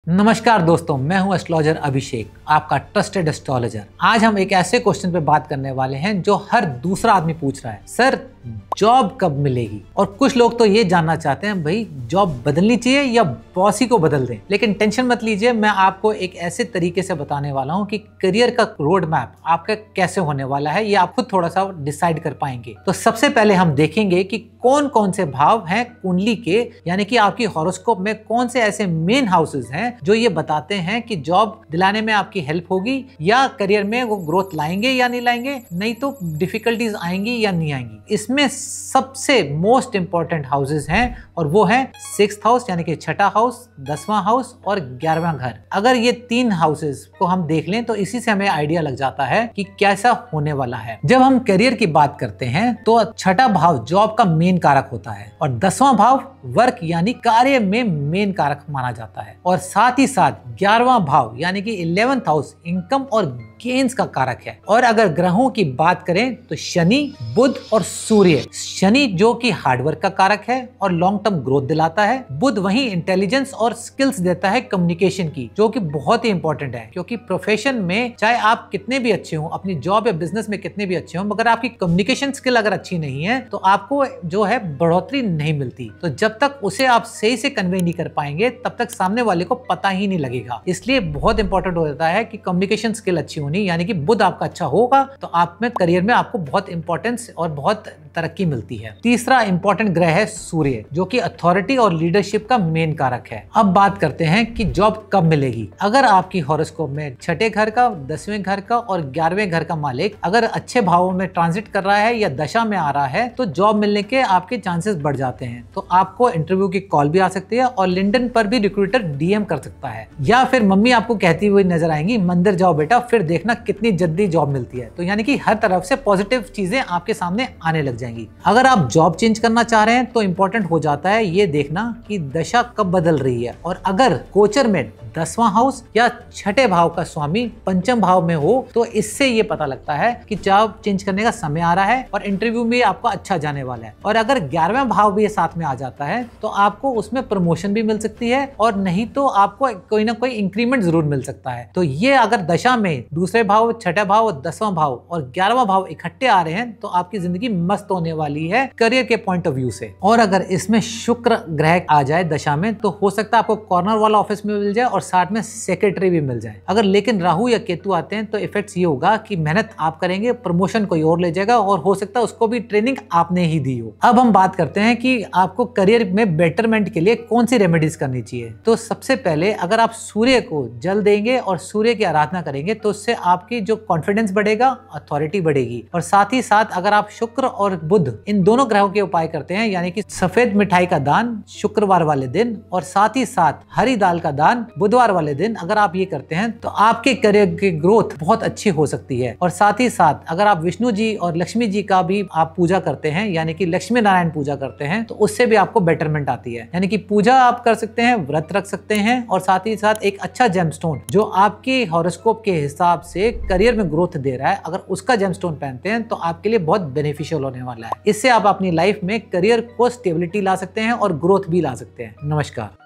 नमस्कार दोस्तों, मैं हूं एस्ट्रोलॉजर अभिषेक, आपका ट्रस्टेड एस्ट्रोलॉजर। आज हम एक ऐसे क्वेश्चन पे बात करने वाले हैं जो हर दूसरा आदमी पूछ रहा है, सर जॉब कब मिलेगी। और कुछ लोग तो ये जानना चाहते हैं भाई जॉब बदलनी चाहिए या बॉस ही को बदल दें। लेकिन टेंशन मत लीजिए, मैं आपको एक ऐसे तरीके से बताने वाला हूं कि करियर का रोड मैप आपका कैसे होने वाला है, ये आप खुद थोड़ा सा डिसाइड कर पाएंगे। तो सबसे पहले हम देखेंगे कि कौन कौन से भाव हैं कुंडली के, यानी कि आपकी हॉरोस्कोप में कौन से ऐसे मेन हाउसेस हैं जो ये बताते हैं कि जॉब दिलाने में आपकी हेल्प होगी या करियर में वो ग्रोथ लाएंगे या नहीं लाएंगे, नहीं तो डिफिकल्टीज आएंगी या नहीं आएंगी। इसमें सबसे मोस्ट इंपॉर्टेंट हाउसेस हैं और वो है 6th हाउस यानी कि छठा हाउस, 10वां हाउस और 11वां घर। अगर ये 3 हाउसेस को हम देख लें तो इसी से हमें आइडिया लग जाता है कि कैसा होने वाला है। जब हम करियर की बात करते हैं तो छठा भाव जॉब का मेन कारक होता है और 10वां भाव वर्क यानी कार्य में मेन कारक माना जाता है और साथ ही साथ 11वां भाव यानी कि 11th हाउस इनकम और गेन्स का कारक है। और अगर ग्रहों की बात करें तो शनि, बुध और सूर्य। शनि जो कि हार्डवर्क का कारक है और लॉन्ग टर्म ग्रोथ दिलाता है। बुध वही इंटेलिजेंस और स्किल्स देता है कम्युनिकेशन की, जो कि बहुत ही इंपॉर्टेंट है, क्योंकि प्रोफेशन में चाहे आप कितने भी अच्छे हो, अपनी जॉब या बिजनेस में कितने भी अच्छे हो, मगर आपकी कम्युनिकेशन स्किल अगर अच्छी नहीं है तो आपको जो है बढ़ोतरी नहीं मिलती। तो जब तक उसे आप सही से कन्वे नहीं कर पाएंगे तब तक सामने वाले को पता ही नहीं लगेगा। इसलिए बहुत इंपॉर्टेंट हो जाता है कि कम्युनिकेशन स्किल अच्छी होनी, यानी कि बुध आपका अच्छा होगा तो आप में करियर में आपको बहुत इंपॉर्टेंस और बहुत तरक्की मिलती है। तीसरा इंपॉर्टेंट ग्रह है सूर्य, जो कि अथॉरिटी और लीडरशिप का मेन कारक है। अब बात करते हैं कि जॉब कब मिलेगी। अगर आपकी हॉरोस्कोप में छठे घर का, 10वें घर का और 11वें घर का मालिक अगर अच्छे भावों में ट्रांजिट कर रहा है या दशा में आ रहा है तो जॉब मिलने के आपके चांसेस बढ़ जाते हैं। तो आपको इंटरव्यू की कॉल भी आ सकती है और लिंक्डइन पर भी रिक्रूटर डीएम कर सकता है, या फिर मम्मी आपको कहती हुई नजर आएंगी, मंदिर जाओ बेटा फिर देखना कितनी जल्दी जॉब मिलती है। तो यानी कि हर तरफ से पॉजिटिव चीजें आपके सामने आने लग जाएंगी। अगर आप जॉब चेंज करना चाह रहे हैं तो इंपॉर्टेंट हो जाता है ये देखना कि दशा कब बदल रही है। और अगर गोचर में 10वां हाउस या छठे भाव का स्वामी पंचम भाव में हो तो इससे ये पता लगता है कि जॉब चेंज करने का समय आ रहा है और इंटरव्यू में आपका अच्छा जाने वाला है। और अगर 11वां भाव भी साथ में आ जाता है तो आपको उसमें प्रमोशन भी मिल सकती है और नहीं तो आपको कोई ना कोई इंक्रीमेंट जरूर मिल सकता है। तो ये अगर दशा में दूसरे भाव, छठा भाव, 10वां भाव और 11वां भाव इकट्ठे आ रहे हैं तो आपकी जिंदगी मस्त होने वाली है करियर के पॉइंट ऑफ व्यू से। और अगर इसमें शुक्र ग्रह आ जाए दशा में तो हो सकता है आपको कॉर्नर वाला ऑफिस में मिल जाए और साथ में सेक्रेटरी भी मिल जाए। अगर लेकिन राहु या केतु आते हैं तो इफेक्ट्स ये होगा कि मेहनत आप करेंगे, प्रमोशन कोई और ले जाएगा और हो सकता है उसको भी ट्रेनिंग आपने ही दी हो। अब हम बात करते हैं कि आपको करियर में बेटरमेंट के लिए कौन सी रेमेडीज करनी चाहिए। तो सबसे पहले अगर आप सूर्य को जल देंगे और सूर्य की आराधना करेंगे तो उससे आपकी जो कॉन्फिडेंस बढ़ेगा, अथॉरिटी बढ़ेगी। और साथ ही साथ अगर आप शुक्र और बुध इन दोनों ग्रहों के उपाय करते हैं, यानी कि सफेद मिठाई का दान शुक्रवार वाले दिन और साथ ही साथ हरी दाल का दान बुधवार वाले दिन, अगर आप ये करते हैं तो आपके करियर की ग्रोथ बहुत अच्छी हो सकती है। और साथ ही साथ अगर आप विष्णु जी और लक्ष्मी जी का भी आप पूजा करते हैं, यानी कि लक्ष्मी नारायण पूजा करते हैं, तो उससे भी आपको बेटरमेंट आती है। यानी कि पूजा आप कर सकते हैं, व्रत रख सकते हैं और साथ ही साथ एक अच्छा जेमस्टोन जो आपके हॉरोस्कोप के हिसाब से करियर में ग्रोथ दे रहा है, अगर उसका जेमस्टोन पहनते हैं तो आपके लिए बहुत बेनिफिशियल होने वाला है। इससे आप अपनी लाइफ में करियर को स्टेबिलिटी ला सकते हैं और ग्रोथ भी ला सकते हैं। नमस्कार।